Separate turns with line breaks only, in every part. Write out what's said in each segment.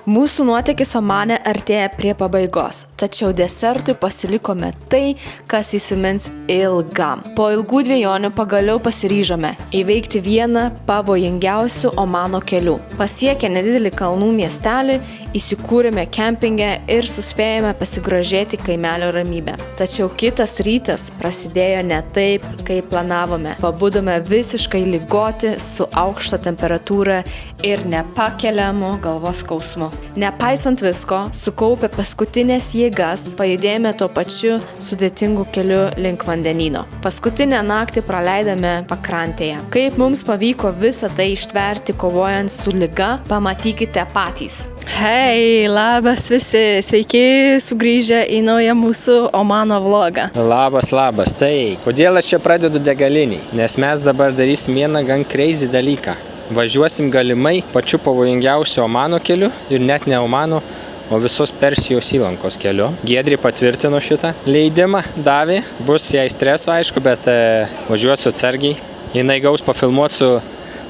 Mūsų nuotykis Omane artėja prie pabaigos, tačiau desertui pasilikome tai, kas įsimins ilgam. Po ilgų dvejonių pagaliau pasiryžome įveikti vieną pavojingiausių Omano kelių. Pasiekę nedidelį kalnų miestelį, įsikūrėme kempinge ir suspėjome pasigrožėti kaimelio ramybę. Tačiau kitas rytas prasidėjo ne taip, kaip planavome. Pabudome visiškai ligoti su aukšta temperatūra ir nepakeliamu galvos skausmu. Nepaisant visko, sukaupę paskutinės jėgas, pajudėjome tuo pačiu sudėtingu keliu link vandenyno. Paskutinę naktį praleidome pakrantėje. Kaip mums pavyko visą tai ištverti kovojant su liga, pamatykite patys. Hei, labas visi, sveiki sugrįžę į naują mūsų Omano vlogą.
Labas. Tai, kodėl aš čia pradedu degalinį? Nes mes dabar darysim vieną gan crazy dalyką. Važiuosim galimai pačiu pavojingiausiu Omano keliu ir net ne Omano, o visos Persijos įlankos keliu. Giedrė patvirtino šitą leidimą, davė. Bus jai streso, aišku, bet važiuosiu atsargiai. Jinai gaus pafilmuoti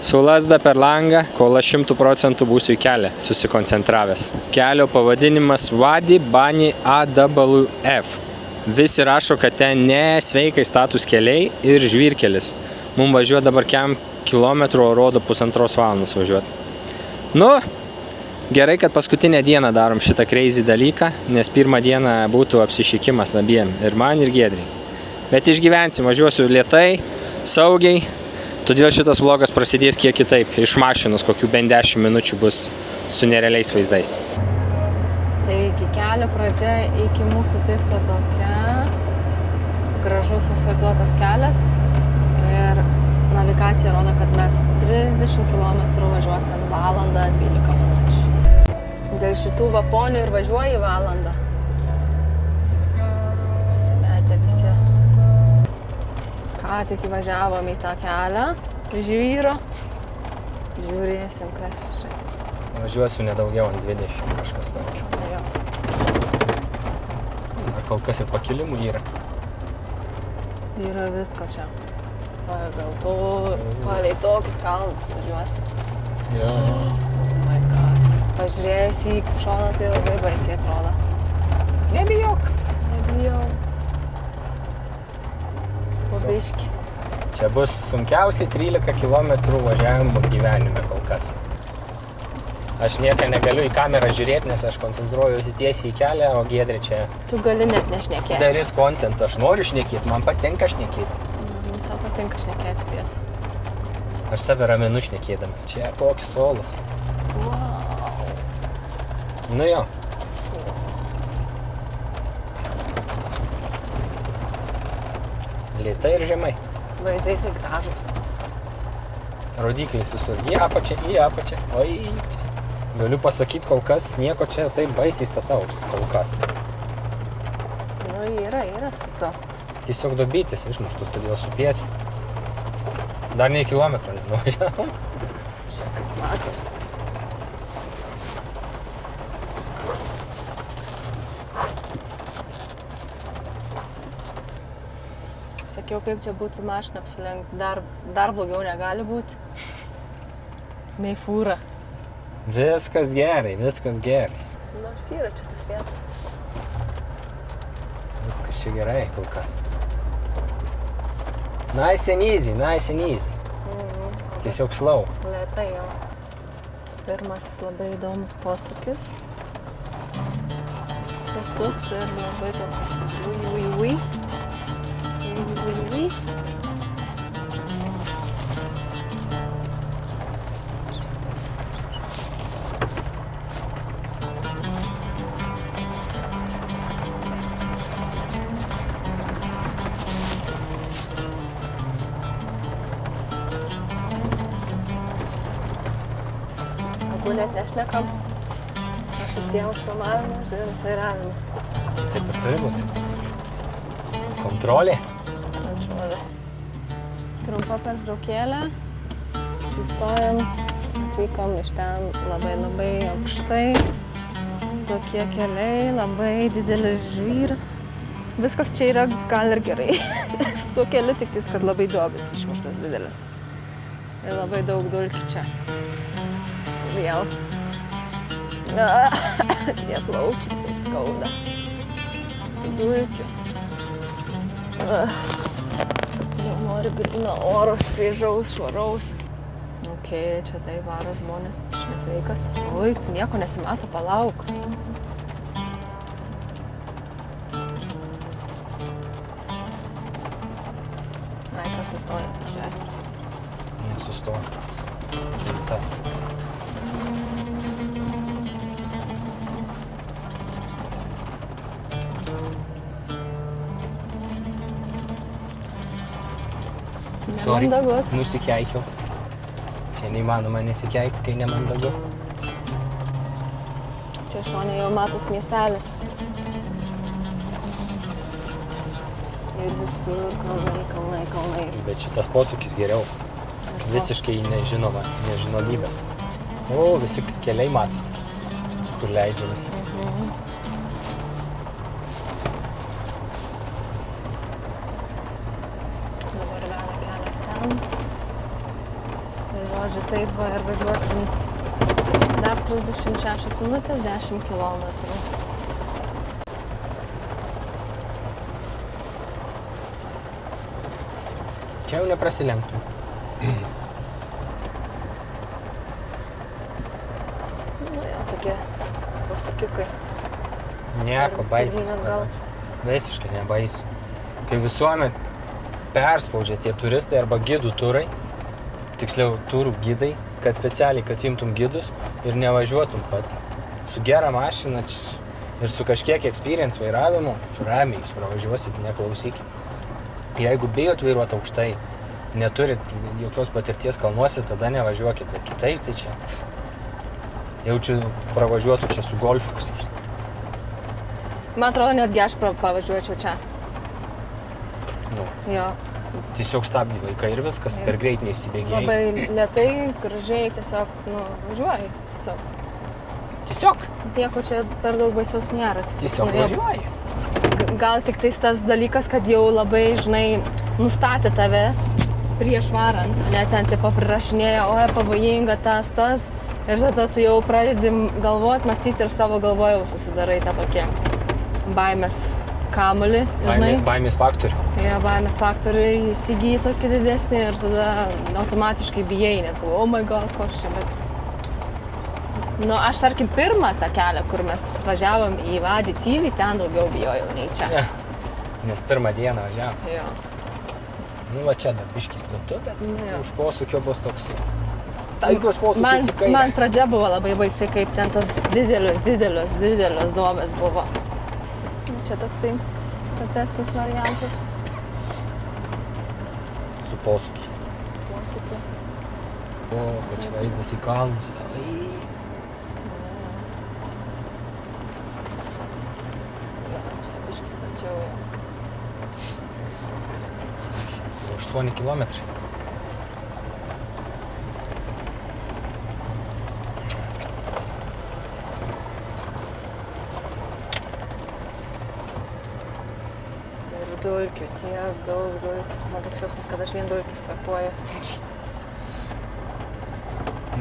su lazda per langą, kol aš 100% būsiu į kelią susikoncentravęs. Kelio pavadinimas Vadi Bani AWF. Visi rašo, kad ten nesveikai status keliai ir žvyrkelis. Mums važiuoja dabar kilometrų, o rodo 1,5 valandos važiuoti. Gerai, kad paskutinę dieną darom šitą crazy dalyką, nes pirmą dieną būtų apsišykimas abiem, ir man, ir Giedriai. Bet išgyvensim, važiuosiu lėtai, saugiai, todėl šitas vlogas prasidės kiek kitaip, iš mašinos, kokių bent 10 minučių bus su nerealiais vaizdais.
Taigi kelio pradžia iki mūsų tikslo tokia, gražus asfaltuotas kelias ir navigacija rodo, kad mes 30 km važiuosim valandą 12 minučių. Dėl šitų vaponių ir važiuoji valandą. Pasimetę visi. Ką tik įvažiavom į tą kelią žvyro. Žiūrėsim, kas čia.
Važiuosiu nedaugiau ant 20, kažkas tokio.
Jo.
Ar kol kas ir pakilimų yra?
Yra visko čia. Palei tokius kalnus važiuosim.
Jo.
Oh my god. Pažiūrėjus į šoną, tai labai baisiai atrodo.
Nebijok.
Nebijau. Biški.
Čia bus sunkiausiai 13 km važiavimo gyvenime kol kas. Aš nieką negaliu į kamerą žiūrėti, nes aš koncentruojuosi tiesiai į kelią, o Giedrė čia...
Tu gali net nešnekėti.
Darys content, aš noriu šnekėti, man patinka šnekėti.
Tau patinka šnekėti ties.
Aš save raminu šnekėdamas. Čia koks solas.
Wow.
Nu jo. Lėtai ir žemai.
Vaizdai tai gražus.
Rodiklis visur. Į apačią. Oi, galiu pasakyti, kol kas nieko čia taip baisiai stataus. Kol kas.
Nu, yra statau.
Tiesiog dobytis išmuštus, todėl supiesi. Dar nei kilometrą nenuvažiavom.
Čia kaip matot. Sakiau, kaip čia būtų mašiną apsilenkti. Dar blogiau negali būti. Nei fūra.
Viskas gerai.
Nors yra čia tas vietas.
Viskas čia gerai kol kas. Nice and easy. Tiesiog slow.
Lėtai jau. Pirmasis labai įdomus posūkis. Status ir labai toks ui. Net nešnekam. Aš įsijėmus filmavimą, visai ramiai.
Taip ir turi būti. Kontrolė.
Trumpa pertraukėlė. Sustojom, atvykom iš ten labai aukštai. Tokie keliai, labai didelis žvyras. Viskas čia yra gal ir gerai. Su tuo keliu tik tais, kad labai duobės išmuštas didelis. Ir labai daug dulkių čia. Vėl. Tie plaučiai taip skauda. Tų dulkių. Jau noriu gryno oro, šviežaus, švaraus. Čia tai varo žmonės, aš nesveikas. Oi, tu nieko nesimato, palauk. Ai, tas sustoja, čia.
Nesustoja. Tas.
Nemandagus.
Nusikeikiau. Čia neįmanoma nesikeikti, kai nemandagu.
Čia šonė jau matos miestelis. Ir visur kalnai.
Bet šitas posūkis geriau. Visiškai nežinomybė. O, visi keliai matosi, kur leidžiamas.
Dabar veda kelias ten. Žodžiu, taip va ir važiuosim dar 36 minutės, 10 kilometrų.
Čia jau neprasilenktų.
Nu jo, tokie pasakiukai.
Nieko baisus. Visiškai nebaisu. Kai visuomet perspaudžia tie turistai arba gidų turai, tiksliau turų gidai, kad specialiai, kad imtum gidus ir nevažiuotum pats. Su gera mašina ir su kažkiek experience vairavimu, ramiai jūs pravažiuosit, neklausykit. Jeigu bijot vairuoti aukštai, neturit jokios patirties kalnuose, tada nevažiuokit, bet kitaip tai čia. Jaučiu pravažiuotų čia su golfu kas nors.
Man atrodo, netgi aš pavažiuočiau čia.
Nu,
Jo.
tiesiog stabdį laiką ir viskas, per greit neišsibėgėjai.
Labai lėtai, gražiai, tiesiog, važiuoji.
Tiesiog?
Nieko čia per daug baisaus nėra.
Tiesiog važiuoji.
Gal tik tais tas dalykas, kad jau labai, nustatė tave prieš varant. Net ten tipo prirašinėjo, pavojinga tas. Ir tada tu jau pradedi galvoti, mąstyti ir savo galvoje jau susidarai tą tokie baimės kamuolį,
Baimės faktorių.
Jo, baimės faktoriai įsigyji tokį didesnį ir tada automatiškai bijai, nes galvoju, oh my god, koš čia, bet... Aš tarkim pirmą tą kelią, kur mes važiavom į Vadi Tyvį, ten daugiau bijojau nei čia.
Ne, nes pirmą dieną važiavom.
Jo.
Va čia dar biškis statu, bet
Jo.
už posūkio bus toks staigus posūkis į kairę.
Man pradžia buvo labai baisi, kaip ten tos didelis duobės buvo. Čia toksai statesnis variantas.
Su posūkiais.
Su posūkiu.
O, koks vaizdas į kalnus.
Čia biškis stačiau jau.
8 kilometrai.
Ir dulkių, tiek daug dulkių. Man toks jausmas, kad aš vien dulkis kvėpuoju.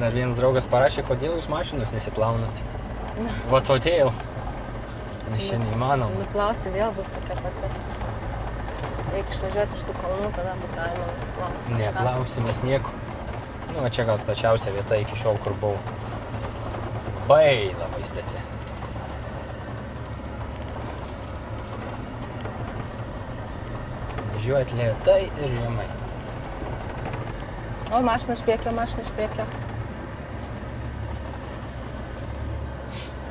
Dar vienas draugas parašė, kodėl jūs mašinos nesiplaunat. Va todėl. Nes čia neįmanoma.
Nuplausi vėl bus tokia pati. Reikia išvažiuoti iš tų kalnų, tada bus galima nusiplauti.
Neplausimės nieko. Čia gal stačiausia vieta iki šiol, kur buvau. Labai stati. Važiuojat lėtai ir žemai.
O, mašina iš priekio.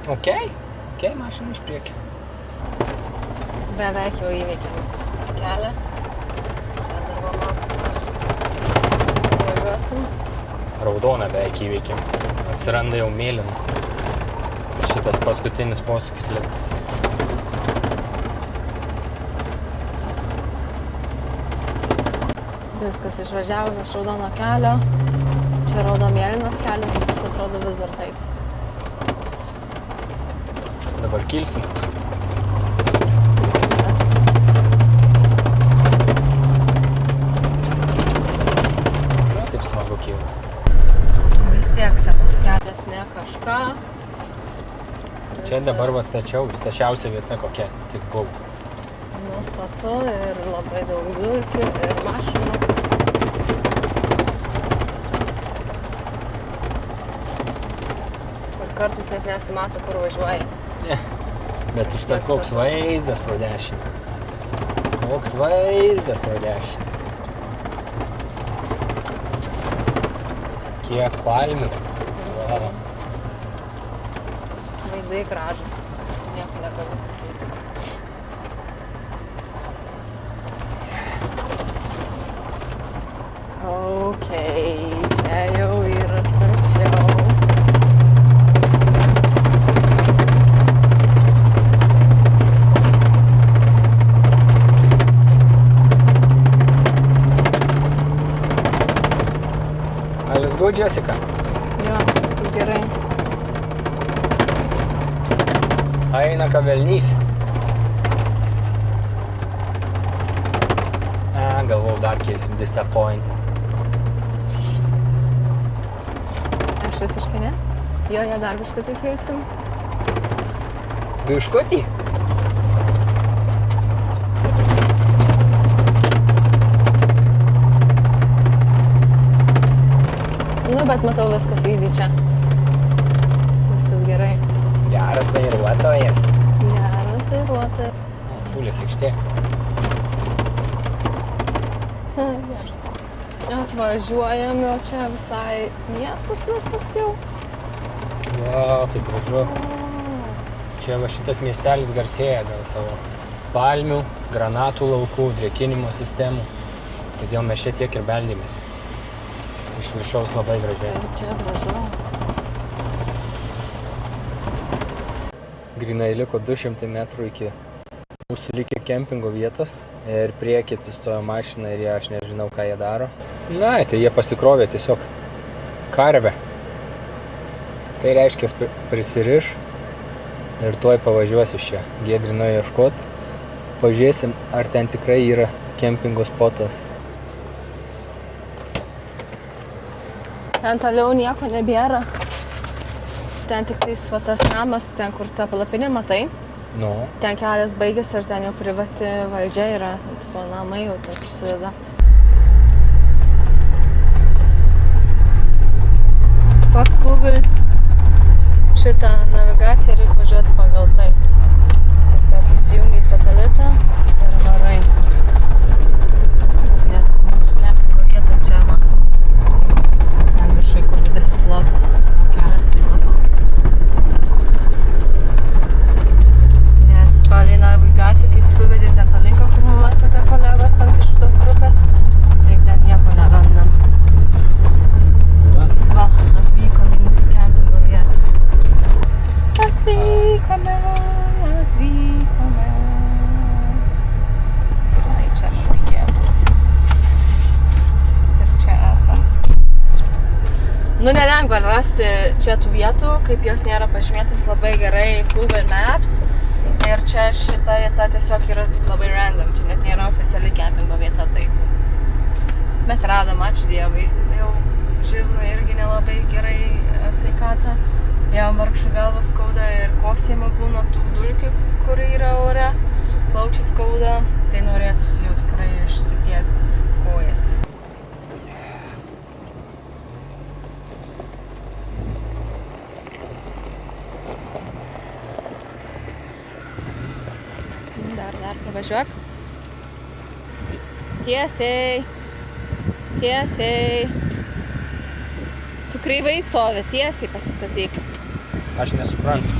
Ok, mašina iš priekio.
Beveik jau įveikėm šitą kelią. Čia dar va matosi. Važiuosim.
Raudoną beveik įveikėm. Atsiranda jau mėlyna. Šitas paskutinis posūkis liko.
Viskas išvažiavome iš raudono kelio. Čia raudomėlynas kelias, bet jis atrodo vis dar taip.
Dabar kilsim. Taip smagu kilti.
Vis tiek čia toks kelias ne kažką.
Čia dabar va stačiausia vieta kokia tik buvo.
Nu, statu ir labai daug dulkių ir mašinų. Ir kartais net nesimato, kur važiuoji.
Ne. Bet užtat koks vaizdas pro dešinę. Koks vaizdas pro dešinę. Kiek palmių. Wow.
Vaizdai gražus. Nieko negaliu sakyti. Okei, čia jau yra stačiau.
Alles gut, Jessica?
Jo, viskas gerai.
Eina kabelnys. Galvau, dar keisim disappointed.
Aš visiškai ne. Jo, dar biškutį keisim.
Biškutį?
Nu, bet matau, viskas easy čia. Viskas gerai.
Geras vairuotojas.
Geras vairuotojas.
Fulės aikštė.
Geras. Atvažiuojam, o čia visai miestas visas jau.
Wow, kaip gražu. Čia va šitas miestelis garsėja dėl savo palmių, granatų laukų, drėkinimo sistemų. Todėl mes čia tiek ir beldėmės. Iš viršaus labai gražiai.
Čia gražu.
Grynai liko 200 metrų iki mūsų likę kempingo vietos. Ir priekį atsistojo mašina ir aš nežinau, ką jie daro. Na, tai jie pasikrovė tiesiog karvę. Tai reiškia prisiriš ir tuoj pavažiuos iš čia. Giedrino ieškot. Pažiūrėsim, ar ten tikrai yra kempingo spotas.
Ten toliau nieko nebėra. Ten tik tais va tas namas, ten kur ta palapinė, matai.
Nu.
Ten kelias baigėsi ir ten jau privati valdžia yra. Tipo namai jau tai prisideda. Fuck Google. Šitą navigaciją reikia važiuoti pagal tai. Tiesiog įsijungi satelitą ir varai. Nes mūsų kempingo vieta čia va. Ten viršai, kur didelis plotas. Kelias tai va toks. Nes palei navigaciją, kaip suvedė ten tą linką, kur mums atsiuntė kolegos ant iš šitos grupės, tai ten nieko nerandam. Va, atvykom į mūsų kempingo vietą. Atvykome. Ai, čia reikėjo būti. Ir čia esam. Nu, nelengva rasti čia tų vietų, kaip jos nėra pažymėtos labai gerai Google Maps. Ir čia šita vieta tiesiog yra labai random, čia net nėra oficiali kempingo vieta, tai. Bet radom, ačiū Dievui. Jau živnui irgi nelabai gerai sveikata. Jam vargšų galva skauda ir kosėjimo būna tų dulkių, kur yra ore. Plaučiai skauda, tai norėtųsi jau tikrai išsitiest kojas. Dar pravažiuok. Tiesiai. Tiesiai. Tu kreivai stovi, tiesiai pasistatyk.
Aš nesuprantu.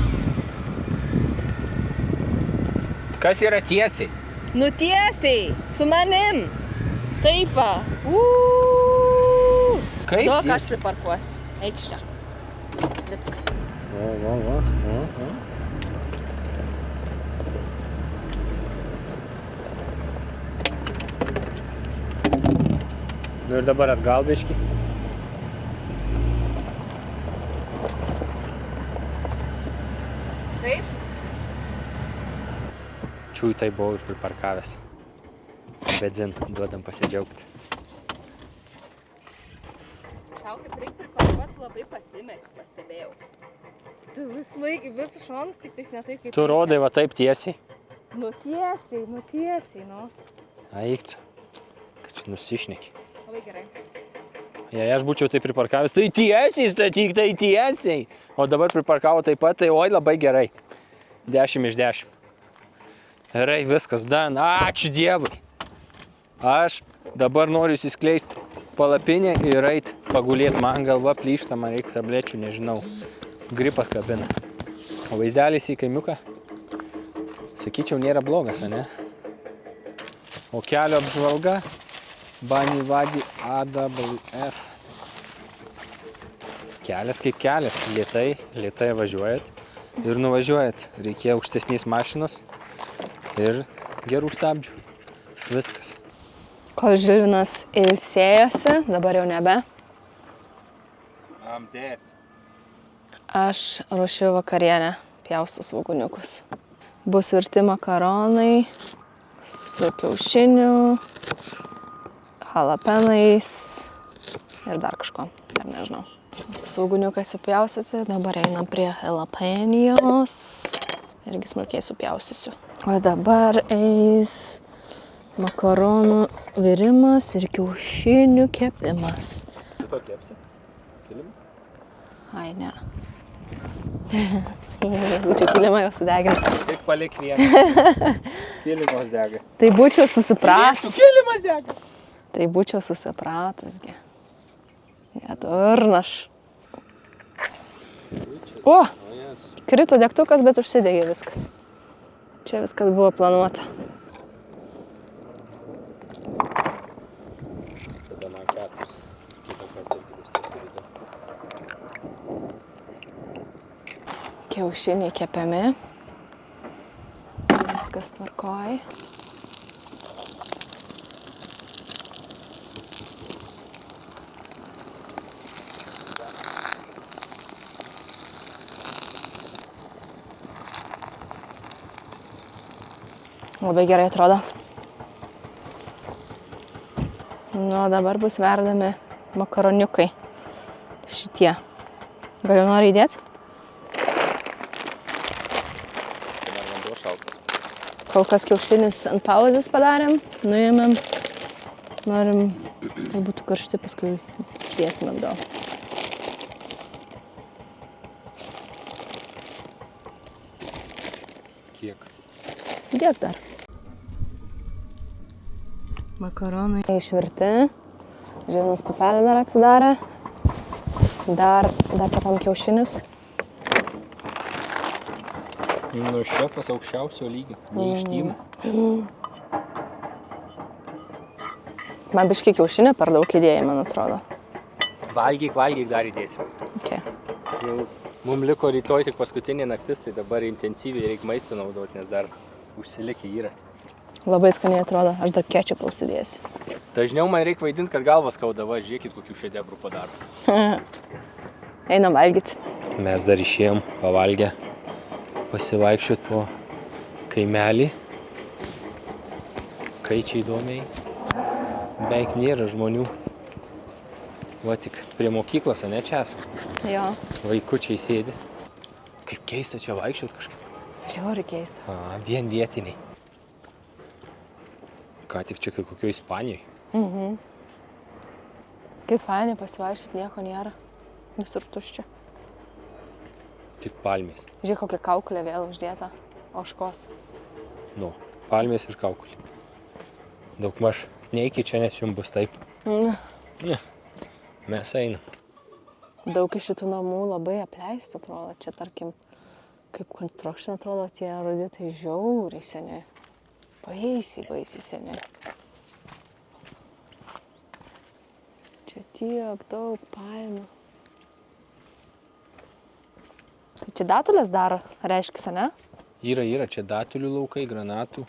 Kas yra tiesiai?
Nu tiesiai, su manim. Taip va.
Kaip?
Duok, aš priparkuosiu. Eik iš čia. Lipk.
Va. Nu ir dabar atgal biškį.
Kaip?
Čiūtai buvau ir priparkavęs. Benzin duodam pasidžiaugti.
Tau kaip reik priparkuot labai pasimeti, pastebėjau. Tu visus šonus, tik tais ne taip kaip...
Tu rodai va taip tiesiai.
Nutiesiai, nu.
Aikt, kad čia nusišneki.
Labai gerai.
Jei aš būčiau taip priparkavęs, tai tiesiai statyk, tai tiesiai. O dabar priparkavo taip pat, tai oi labai gerai. 10 iš 10. Gerai, viskas, dan. Ačiū Dievui. Aš dabar noriu įsiskleisti palapinę ir eit pagulėti. Man galva plyšta, man reikia tablečių, nežinau. Gripas kabina. O vaizdelis į kaimiuką, sakyčiau, nėra blogas, ne? O kelio apžvalga, Bani Vadi AWF. Kelias kaip kelias, lėtai važiuojat ir nuvažiuojat. Reikėjo aukštesnės mašinos ir gerų stabdžių. Viskas.
Kol Žilvinas ilsėjosi, dabar jau nebe.
I'm dead.
Aš ruošiu vakarienę, pjaustus svogūniukus. Bus virti makaronai su kiaušiniu, jalapenais ir dar kažko, dar nežinau. Svogūniukai supjaustyti, dabar einam prie jalapenijos, irgi smulkiai supjaustysiu. O dabar eis makaronų virimas ir kiaušinių kepimas.
Ko kepsi? Kilimą?
Ai, ne. Būčiau kilimą jau sudeginęs.
Tik palik vieną. Kilimas dega.
Tai būčiau susipratus.
Kilimas dega.
Tai būčiau susipratusgi. Durnaš. O! Krito degtukas, bet užsidegė viskas. Čia viskas buvo planuota.
Tada man keturis. Kitą kartą
Kiaušiniai kepiami. Viskas tvarkoj. Labai gerai atrodo. Nu, dabar bus verdami makaroniukai. Šitie. Galiu nori įdėti? Kol kas kiaušinis ant pauzės padarėm, nuėmėm. Norim, kad būtų karšti, paskui dėsim atgal.
Kiek?
Dėk dar. Makaronai išvirti. Žilvinas pupelį dar atsidarė. Dar kepam kiaušinis.
Nu, šefas aukščiausio lygio, neištymo.
Man biškai kiaušinė per daug įdėjai, man atrodo.
Valgyk, dar įdėsim.
Okay.
Jau mums liko rytoj tik paskutinė naktis, tai dabar intensyviai reikia maistą naudoti, nes dar užsilikė yra.
Labai skaniai atrodo, aš dar kečupą užsidėsiu.
Dažniau man reikia vaidinti, kad galvas skauda, va, žiūrėkit, kokių šedevrų padaro.
Einam valgyti.
Mes dar išėjom pavalgę, pasivaikščiot po kaimelį. Kaičiai įdomiai. Beveik nėra žmonių. Va tik prie mokyklos, ne čia esu.
Jo.
Vaikučiai sėdi. Kaip keista čia vaikščiot kažkaip.
Žiauriai keista.
Vien vietiniai. Ką tik čia kaip kokio Ispanijoje.
Kaip fainai pasivaikščiot, nieko nėra. Visur tuščia.
Tik palmės.
Žiūrėk, kokia kaukulė vėl uždėta. Ožkos.
Nu, palmės ir kaukulė. Daugmaž neiki čia, nes jums bus taip. Ne, mes einam.
Daug iš šitų namų labai apleista atrodo. Čia, tarkim, kaip construction atrodo, tie roditai žiauriai seniai. Baisiai seniai. Čia tiek daug palmių. Tai čia datulės daro, reiškia, ne?
Yra čia datulių laukai, granatų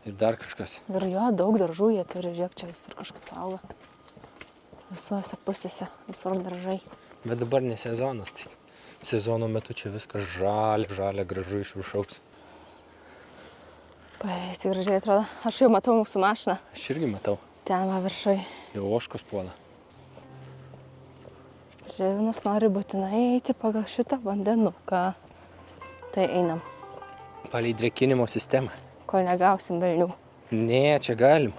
ir dar kažkas.
Ir jo, daug daržų jie turi, žiūrėk, čia visur kažkas auga. Visuose pusėse, visur daržai.
Bet dabar ne sezonas, tai sezono metu čia viskas žalia, gražu iš viršaus.
Baisiai gražiai atrodo. Aš jau matau mūsų mašiną.
Aš irgi matau.
Ten va viršai.
Jau ožkos puola.
Žilvinas nori būtinai eiti pagal šitą vandenuką. Tai einam,
Palei drėkinimo sistemą.
kol negausim velnių.
Ne, čia galim.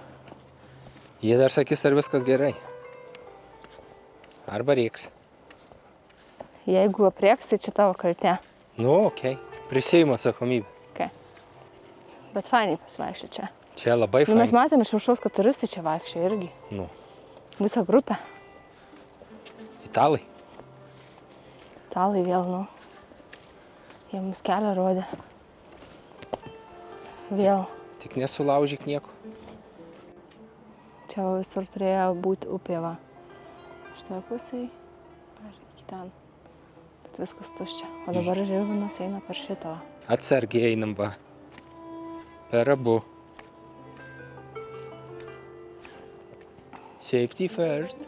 Jie dar sakys, ar viskas gerai. Arba reiks.
Jeigu aprieks, tai čia tavo kaltė.
Nu, okei. Prisiimu atsakomybę.
Okay. Bet fainai pasivaikščioti čia.
Čia labai
Nu, mes
fainai.
matėm iš viršaus, kad turistai čia vaikščia irgi.
Nu,
Visą grupę.
italai.
Italai vėl, nu. Jie mums kelią rodė. Vėl.
Tik nesulaužyk nieko.
Čia visur turėjo būti upė, va. Šitoje pusėje ar iki ten. Bet viskas tuščia. O dabar Žilvinas eina per šitą, va.
Atsargiai einam, va. Per abu. Safety first.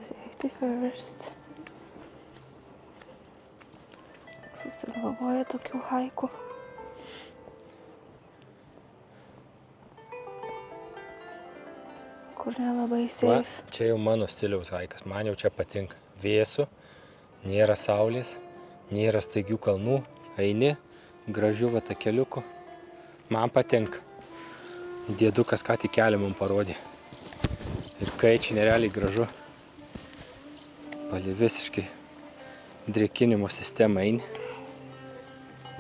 Safety first. Susigalvoja tokių haikų. Kur nelabai
Va,
safe.
čia jau mano stiliaus haikas. Man jau čia patinka. Vėsu, nėra saulės, nėra staigių kalnų. Eini, gražiu va takeliuku. Man patinka. Dėdukas ką tik kelią mums parodė. Ir kai čia nerealiai gražu. Palei visiškai drėkinimo sistemą eini.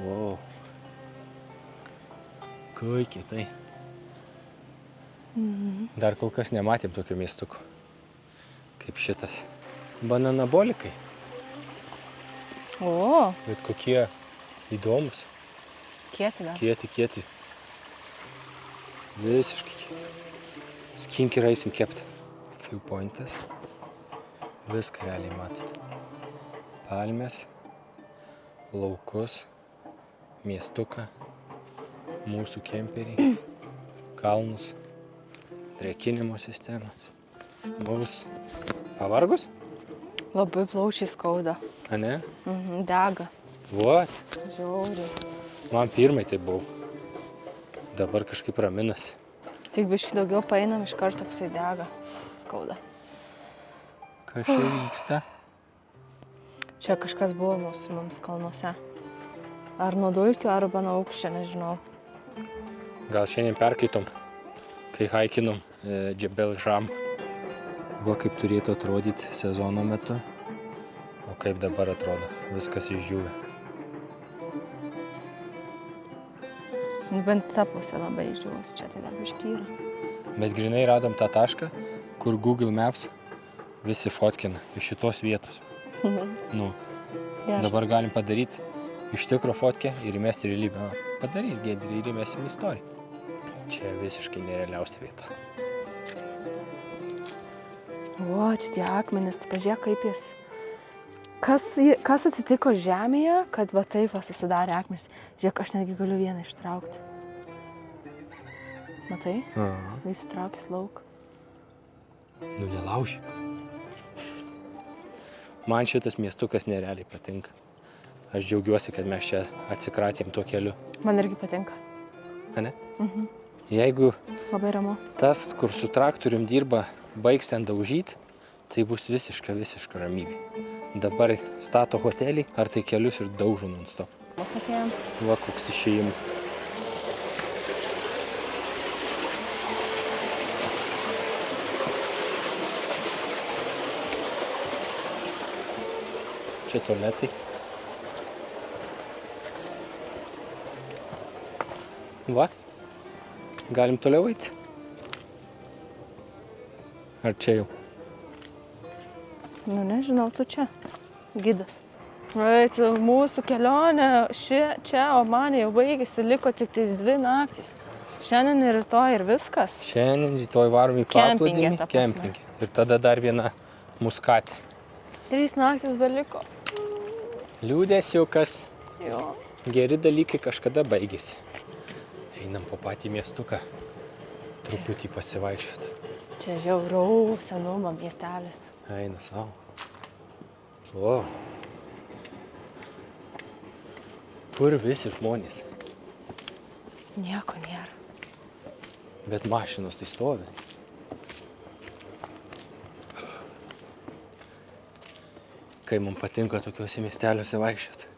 Wow. Kaip kietai. Dar kol kas nematėm tokio miestukų. Kaip šitas. Bananabolikai.
O,
Bet kokie įdomus.
kieti dar.
Kieti. Visiškai kieti. Skinkį raisim kepti. Viewpointas. Viską realiai matot. Palmės. Laukus. Miestuką. Mūsų kemperiai. Kalnus. Drėkinimo sistemas. Mūsų. Pavargus?
Labai plaučiai skauda.
A ne?
Dega.
What?
Žiauriai.
Man pirmai tai buvo. Dabar kažkaip raminasi.
Tik biškai daugiau paeinam, iš karto toksai dega. Skauda.
Kas čia vyksta?
Čia kažkas buvo mums kalnuose. Ar nuo dulkių, arba nuo aukščio, nežinau.
Gal šiandien perkaitom, kai haikinom Džebel Žam. Va kaip turėtų atrodyti sezono metu. O kaip dabar atrodo. Viskas išdžiūvė.
Bent ta pusė labai išdžiūvus, čia tai dar biškai yra.
Bet grinai radom tą tašką, kur Google Maps visi fotkina iš šitos vietos. Nu,
Geras.
dabar galim padaryti iš tikro fotkę ir įmesti realybę. Padarys Giedrė ir įmesim istoriją. Čia visiškai nerealiausia vieta.
O, čia tie akmenys, pažiūrėk kaip jis. Kas atsitiko žemėje, kad va taip va susidarė akmenys. Žiūrėk, aš netgi galiu vieną ištraukti. Matai?
Aha.
Visi traukės lauk.
Nu, nelaužyk. Man šitas miestukas nerealiai patinka. Aš džiaugiuosi, kad mes čia atsikratėm tuo keliu.
Man irgi patinka.
A ne? Jeigu
Labai ramu.
tas, kur su traktorium dirba, baigs ten daužyti, tai bus visiška ramybė. Dabar stato hotelį, ar tai kelius ir daužo non-stop.
Mūsų atėjom.
Va, koks išėjimas. Čia tualetai. Va, galim toliau eiti. Ar čia jau?
Nu, nežinau, tu čia. Gidas. Mūsų kelionė čia, o man jau baigėsi, liko tik tais 2 naktys. Šiandien ir rytoj ir viskas.
Šiandien, rytoj varom į paplūdimį,
ta prasme.
kempingį. Ir tada dar viena muskatė.
3 naktis beliko.
Liūdėsiukas.
Jo.
Geri dalykai kažkada baigėsi. Einam po patį miestuką. Truputį pasivaikščioti.
Čia žiaurau senumo miestelis.
Eina savo. O. Kur visi žmonės?
Nieko nėra.
Bet mašinos tai stovi. Kai mums patinka tokiuose miesteliuose vaikščioti.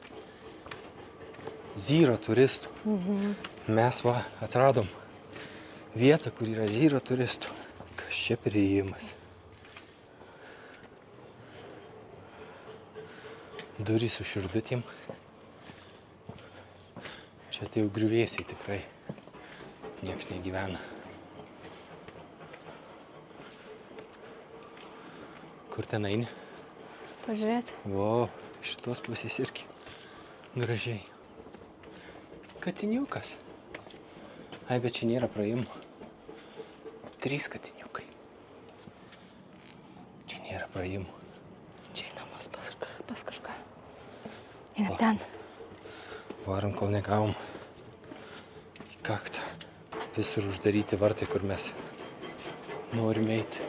Zyro turistų. Mes atradom vietą, kur yra zyro turistų. Kas čia priėjimas? Durys su širdutėm. Čia tai jau griuvėsiai tikrai. Niekas negyvena. Kur ten eini?
Pažiūrėti.
O, šitos pusės irgi gražiai. Katiniukas. Ai, bet čia nėra praėjimų. 3 katiniukai. Čia nėra praėjimų.
Čia einamos pas kažką. Einam ten.
Varom, kol negavom į kaktą. Visur uždaryti vartai, kur mes norime eiti.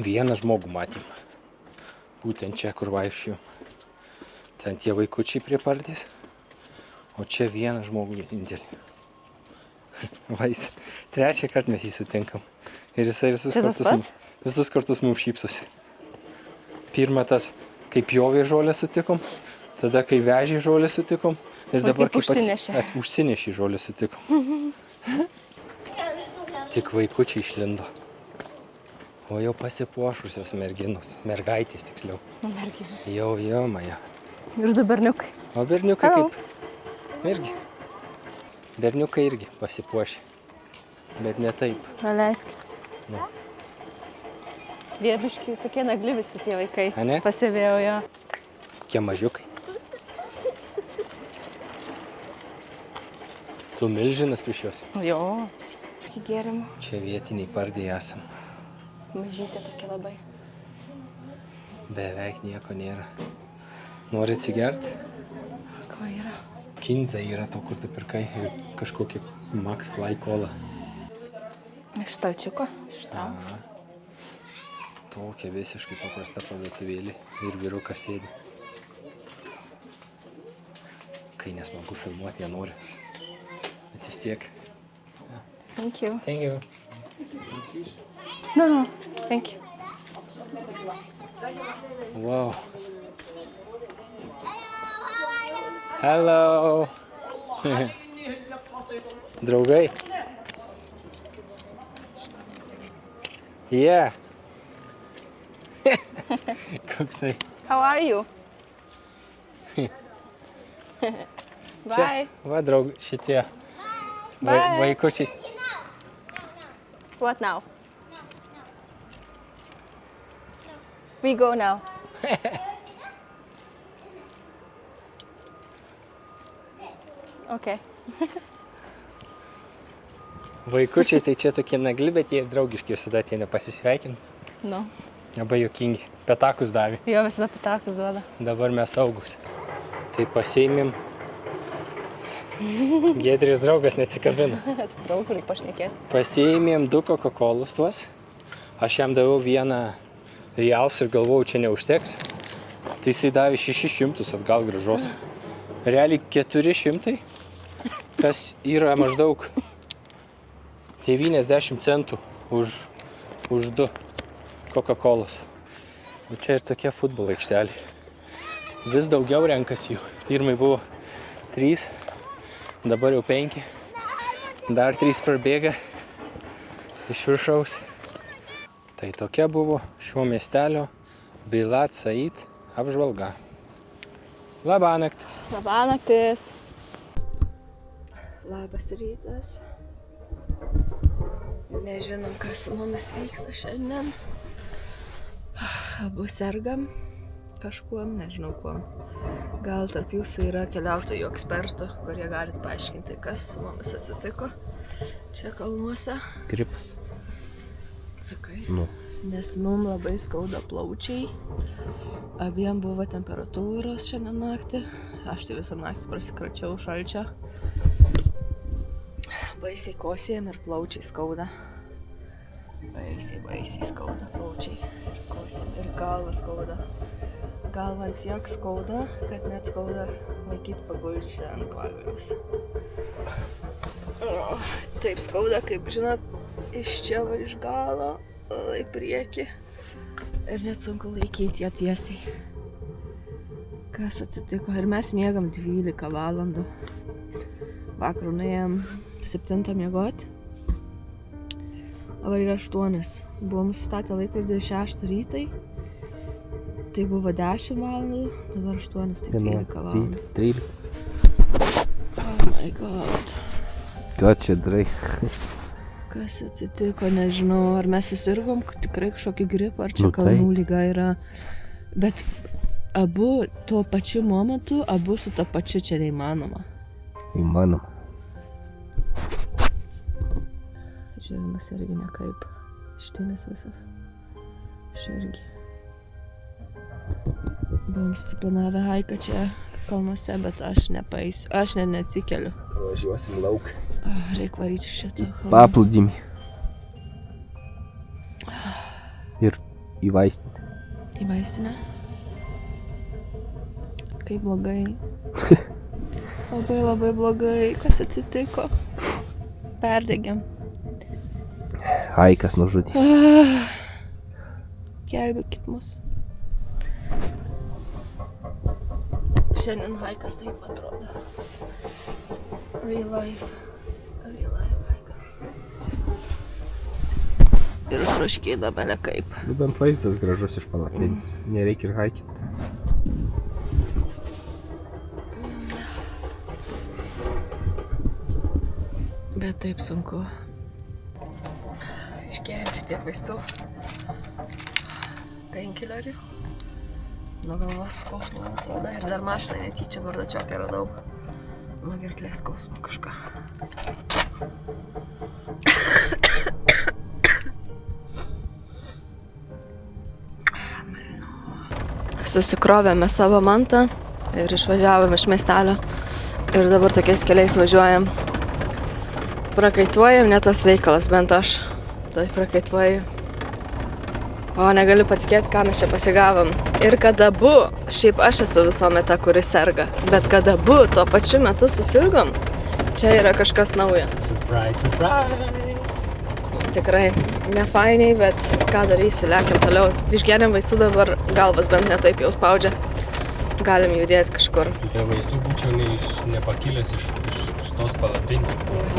Vieną žmogų matėm. Būtent čia, kur vaikščiojom. Ten tie vaikučiai prie pardės. O čia vieną žmogų vienintelį. Vais. 3 kartą mes jį sutinkam. Ir jisai visus kartus mums šypsosi. Pirma tas, kaip pjovė žolę sutikom. Tada, kai vežė žolę sutikom. Ir dabar, kaip užsinešė žolę sutikom. Tik vaikučiai išlindo. O jau pasipuošusios merginos. Mergaitės tiksliau.
Merginų.
Jau, maja.
Ir 2 berniukai.
O berniukai kaip? Irgi. Berniukai irgi pasipuošė. Bet ne taip.
Paleiskit.
Nu.
Jie biški tokie nagli visi tie vaikai.
A ne?
Pasivėjau jo.
Kokie mažiukai. Tu milžinas prieš juos.
Jo. Iki gėrimų.
Čia vietiniai pardėj esam.
Mažytė tokia labai.
Beveik nieko nėra. Nori atsigert?
Ko yra?
Kinza yra to, kur tu pirkai. Ir kažkokia Max Fly Cola.
Iš stalčiuko? Iš tavus.
Tokia visiškai paprasta parduotuvėlė. Ir vyrukas sėdi. Kai nesmagu filmuoti, nenori. Bet vis tiek.
Thank you.
Thank you.
No. Thank you.
Wow. Hello. Draugai. Yeah. Koksai.
How are you? Bye.
Va, draugai, šitie
Bye.
vaikučiai.
What now? We go now. Okay.
Vaikučiai tai čia tokie nagli, bet jie draugiški visada ateina pasisveikinti.
No.
Labai juokingi. Petakus davė.
Jo visada pitakus duoda.
Dabar mes saugus. Tai pasiėmėm. Giedrės draugas neatsikabina.
Su draugu reikia pašnekėti.
Pasiėmėm 2 Coca-Colus tuos. Aš jam daviau 1 reals ir galvojau, čia neužteks. Tai jisai davė 600 atgal grąžos. Realiai 400, kas yra maždaug 90 centų už 2 Coca-Colus. O čia ir tokie futbolo aikšteliai. Vis daugiau renkasi jų. Pirmai buvo 3, dabar jau 5. Dar 3 prabėga iš viršaus. Tai tokia buvo šio miestelio Bilat Said apžvalga. Labanakt.
Labanaktis. Labas rytas. Nežinom, kas su mumis vyksta šiandien. Abu sergam kažkuom, nežinau kuom. Gal tarp jūsų yra keliautojų ekspertų, kurie galit paaiškinti, kas su mumis atsitiko čia kalnuose.
Gripas.
Sakai?
Nu.
Nes mums labai skauda plaučiai. Abiem buvo temperatūros šiandien naktį. Aš tai visą naktį prasikračiau šalčio. Baisiai kosėjom ir plaučiai skauda. Baisiai skauda plaučiai. Ir kosėjom ir galva skauda. Galva tiek skauda, kad net skauda laikyti paguldžią ant pagalvės. Taip skauda, kaip žinot, iš čia va iš galo į priekį. Ir net sunku laikyti ją tiesiai. Kas atsitiko? Ir mes miegam 12 valandų. Vakarų nuėjom 7 miegoti. Dabar yra 8. Buvom susistatę laikrodį 6 rytai. Tai buvo 10 valandų, dabar 8, tai 12 valandų.
13.
Oh my god.
Ką čia darai?
Kas atsitiko, nežinau, ar mes įsirgom tikrai kažkokį gripą, ar čia kalnų lyga yra. Bet abu tuo pačiu momentu, abu su to pačiu čia neįmanoma.
Įmanoma.
Žirgas irgi nekaip. Štinis visas. Širgi. Buvom susiplanavę haiką čia kalnuose, bet aš nepaeisiu. Aš net neatsikeliu.
Važiuosim lauk.
Reik varyti šitą.
Paplūdimį. Ir į vaistinę.
Į vaistinę? Kaip blogai. Labai labai blogai. Kas atsitiko? Perdegėm.
Haikas nužudė.
Gelbėkit mus. Šiandien haikas taip atrodo. Real life haikas. Ir troškėda belė kaip.
Bent vaizdas gražus iš palapinės. Nereikia ir haikinti.
Bet taip sunku. Išgėrėm šiek tiek vaistų. Painkilerių. Nuo galvos skausmo, man atrodo. Ir dar mašiną netyčia bardačiokę radau. Nuo gerklės skausmo kažką. Susikrovėme savo mantą ir išvažiavome iš miestelio. Ir dabar tokiais keliais važiuojam. Prakaituojam, ne tas reikalas, bent aš. Tai prakaituoju. O negaliu patikėti, ką mes čia pasigavom. Ir kad abu, šiaip aš esu visuomet ta, kuris serga, bet kad abu tuo pačiu metu susirgom, čia yra kažkas naujo.
Surprise, surprise!
Tikrai nefainiai, bet ką darysi, lekiam toliau. Išgeriam vaistų dabar, galvas bent netaip jau spaudžia. Galim judėti kažkur.
Be vaistų būčiau nepakilęs iš tos palapinės.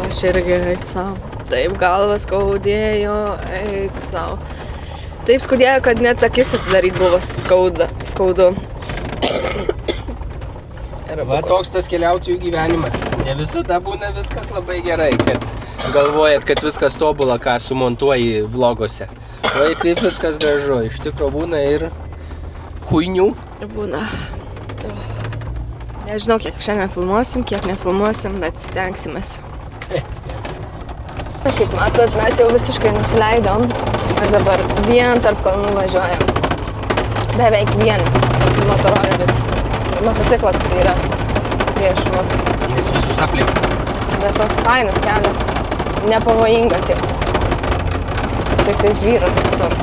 Aš irgi eik savo. Taip galvas skaudėjo, eik savo. Taip skaudėjo, kad net akis atidaryt buvo skaudu.
Va toks tas keliautojų gyvenimas. Ne visada būna viskas labai gerai, kad galvojat, kad viskas tobula, ką sumontuoji vloguose. Vai kaip viskas gražu. Iš tikro būna ir huinių.
Būna. Nežinau, kiek šiandien filmuosim, kiek nefilmuosim, bet stengsimės.
Stengsimės.
Kaip matot, mes jau visiškai nusileidom ir dabar vien tarp kalnų važiuojam. Beveik vien. Motociklas yra prieš mus.
Nes visus aplink.
Bet toks fainas kelias, nepavojingas jau. Tik tai žvyras visur.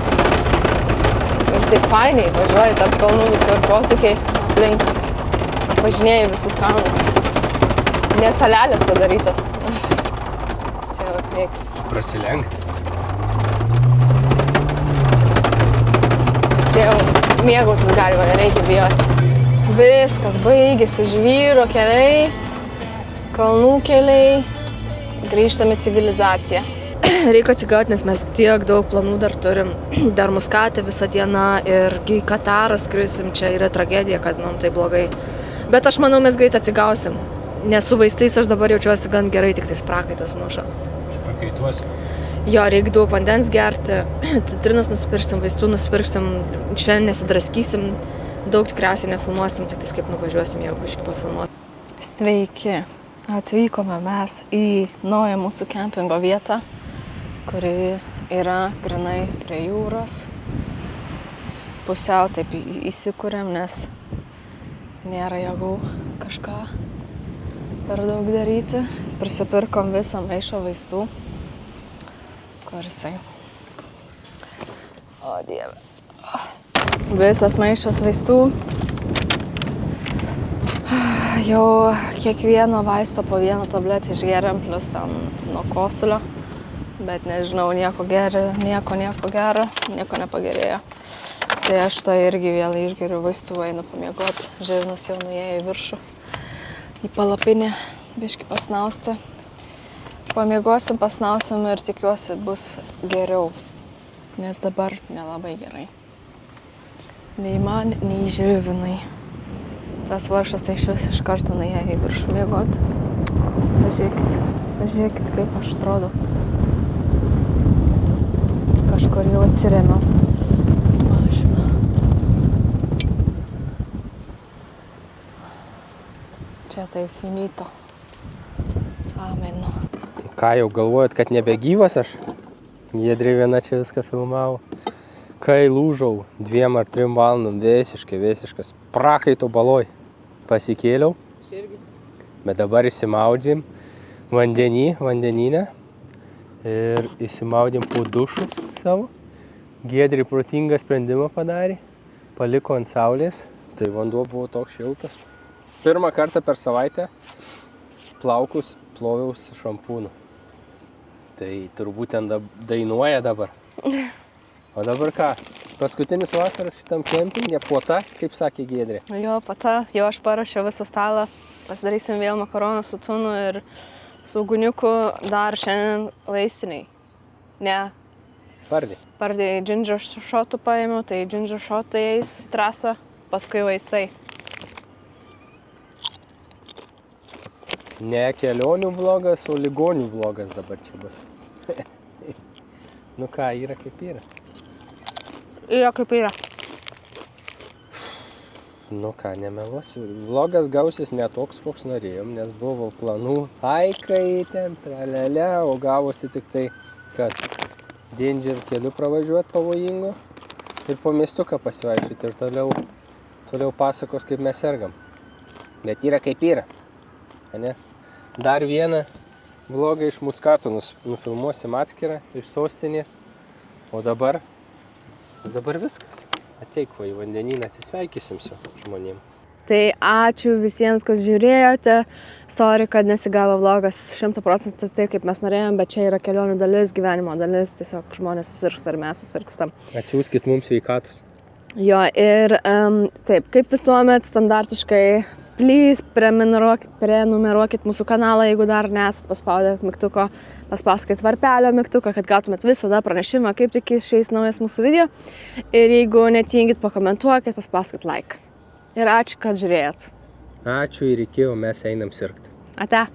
Ir taip fainiai važiuoji tarp kalnų visur, posūkiai aplink. Apvažinėjai visus kalnus. Net salelės padarytos. Čia jau prieki.
Prasilenkti.
Čia jau mėgautis galima, nereikia bijoti. Viskas baigėsi, žvyro keliai, kalnų keliai, grįžtame į civilizaciją. Reikia atsigauti, nes mes tiek daug planų dar turim. Dar Muskate visą dieną ir į Katarą skrisim, čia yra tragedija, kad mums tai blogai. Bet aš manau, mes greit atsigausim. Nes su vaistais aš dabar jaučiuosi gan gerai, tik tais prakaitas muša.
Aš prakaituosiu.
Jo, reikia daug vandens gerti, citrinos nusipirksim, vaistų nusipirksim, šiandien nesidraskysim, daug tikriausiai nefilmuosim, tik tais kaip nuvažiuosim, jau biškį pafilmuoti. Sveiki, atvykome mes į naują mūsų kempingo vietą, kuri yra grinai prie jūros. Pusiau taip įsikūrėm, nes nėra jėgų kažką per daug daryti. Prisipirkom visą maišą vaistų. Kur jisai? O dieve. Visas maišas vaistų. Jau kiekvieno vaisto po vieną tabletę išgeriam, plus ten nuo kosulio. bet nežinau, nieko gero, nieko nepagerėjo. Tai aš to irgi vėl išgeriu vaistų, einu pamiegoti. Žirnas jau nuėjo į viršų, į palapinę, biškį pasnausti. Pamiegosim, pasnausim ir tikiuosi bus geriau, nes dabar nelabai gerai. Nei man, nei Žilvinai. Tas varšas tai iš karto nuėjo į viršų miegoti. Pažiūrėkit, kaip aš atrodo. Kažkur jau atsiremiau. Mašina. Čia tai finito. Amen.
Ką jau galvojat, kad nebegyvas aš? Giedrė viena čia viską filmavo. Kai lūžau 2 ar 3 valandom, visiškas prakaito baloj. Pasikėliau, bet dabar įsimaudėm vandenyne ir įsimaudėm po dušu savo. Giedrė protingą sprendimą padarė, paliko ant saulės, tai vanduo buvo toks šiltas. Pirmą kartą per savaitę plaukus ploviausi šampūnu. Tai turbūt ten dainuoja dabar. O dabar ką? Paskutinis vakaras šitam kempinge, puota, kaip sakė Giedrė.
Jo, puota. Jau aš parašiau visą stalą. Pasidarysim vėl makaroną su tunu ir sauguniuku dar šiandien vaistiniai. Ne. Pardai ginger shotų paėmiau, tai ginger shotai eis į trasą, paskui vaistai.
Ne kelionių vlogas, o ligonių vlogas dabar čia bus. Nu ką, yra kaip yra.
Yra kaip yra.
Nu ką, nemeluosiu. Vlogas gausis ne toks, koks norėjom, nes buvo planų haikai ten, tralele, o gavosi tik tai, kas, Danger keliu pravažiuoti pavojingo ir po miestuką pasivaikščioti ir toliau pasakos, kaip mes sergam. Bet yra kaip yra. Ne? Dar vieną vlogą iš Muskato nufilmuosim atskirą, iš sostinės. O dabar viskas. Ateik va į vandenyną, atsisveikysim su žmonėm.
Tai ačiū visiems, kas žiūrėjote. Sorry, kad nesigavo vlogas 100% taip, kaip mes norėjom, bet čia yra kelionių dalis, gyvenimo dalis. Tiesiog žmonės susirgsta ir mes susirgstam.
Atsiųskit mums sveikatos.
Jo, ir taip, kaip visuomet, standartiškai, please prenumeruokit mūsų kanalą, jeigu dar nesat paspaudę mygtuko, paspauskit varpelio mygtuką, kad gautumėt visada pranešimą, kaip tik išeis naujas mūsų video. Ir jeigu netingit, pakomentuokit, paspauskit like. Ir ačiū, kad žiūrėjot.
Ačiū ir iki, o mes einam sirgti.
Ate.